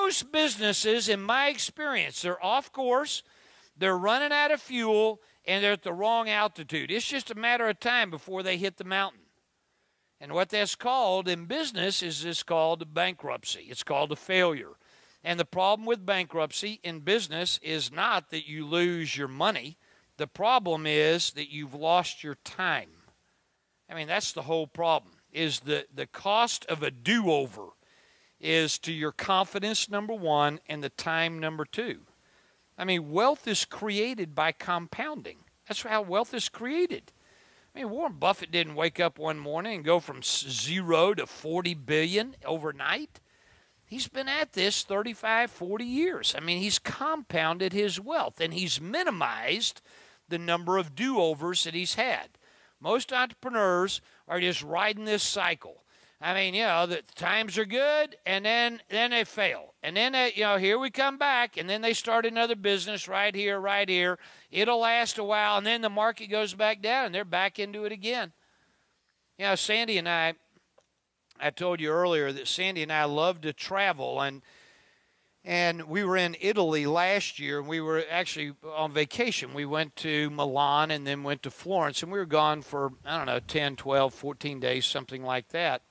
most businesses, in my experience, they're off course, they're running out of fuel, and they're at the wrong altitude. It's just a matter of time before they hit the mountain. And what that's called in business is called a bankruptcy. It's called a failure. And the problem with bankruptcy in business is not that you lose your money. The problem is that you've lost your time. I mean, that's the whole problem, is the cost of a do-over is to your confidence, number one, and the time, number two. I mean, wealth is created by compounding. That's how wealth is created. I mean, Warren Buffett didn't wake up one morning and go from 0 to 40 billion overnight. He's been at this 35, 40 years. I mean, he's compounded his wealth, and he's minimized the number of do-overs that he's had. Most entrepreneurs are just riding this cycle. I mean, you know, the times are good, and then they fail. And then, here we come back, and then they start another business right here, right here. It'll last a while, and then the market goes back down, and they're back into it again. You know, Sandy and I told you earlier that Sandy and I love to travel, and we were in Italy last year, and we were actually on vacation. We went to Milan and then went to Florence, and we were gone for, 10, 12, 14 days, something like that.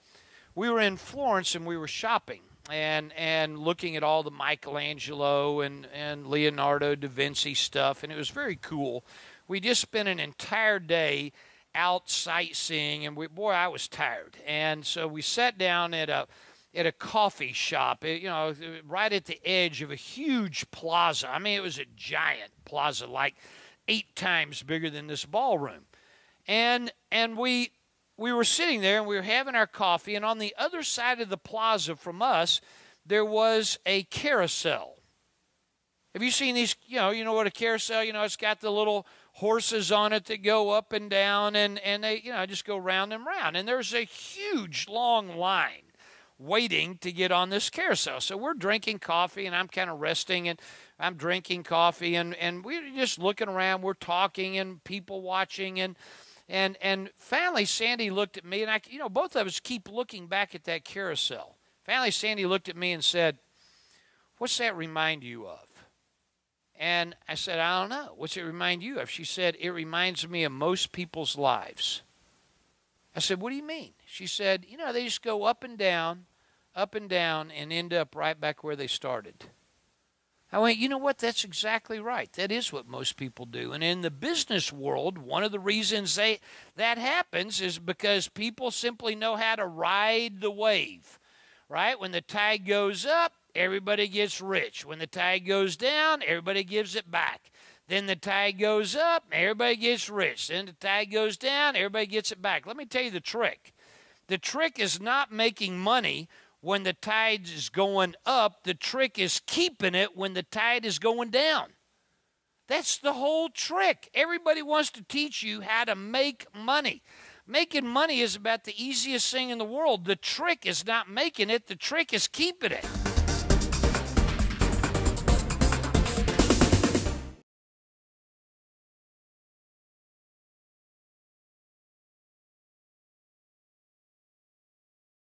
We were in Florence, and we were shopping and looking at all the Michelangelo and Leonardo da Vinci stuff, and it was very cool. We just spent an entire day out sightseeing, and I was tired. And so we sat down at a coffee shop, right at the edge of a huge plaza. I mean, it was a giant plaza, like 8 times bigger than this ballroom. And we were sitting there, and we were having our coffee, and on the other side of the plaza from us, there was a carousel. Have you seen these, you know what a carousel, it's got the little horses on it that go up and down, and they, just go round and round. And there's a huge, long line waiting to get on this carousel. So we're drinking coffee, and I'm kind of resting, and I'm drinking coffee, and we're just looking around. We're talking, and people watching, and finally Sandy looked at me, and both of us keep looking back at that carousel. Finally Sandy looked at me and said, "What's that remind you of?" And I said, "I don't know. What's it remind you of?" She said, "It reminds me of most people's lives." I said, "What do you mean?" She said, they just go up and down, and end up right back where they started. I went, you know what? That's exactly right. That is what most people do. And in the business world, one of the reasons that happens is because people simply know how to ride the wave, right? When the tide goes up, everybody gets rich. When the tide goes down, everybody gives it back. Then the tide goes up, everybody gets rich. Then the tide goes down, everybody gets it back. Let me tell you the trick. The trick is not making money when the tide is going up. The trick is keeping it when the tide is going down. That's the whole trick. Everybody wants to teach you how to make money. Making money is about the easiest thing in the world. The trick is not making it. The trick is keeping it.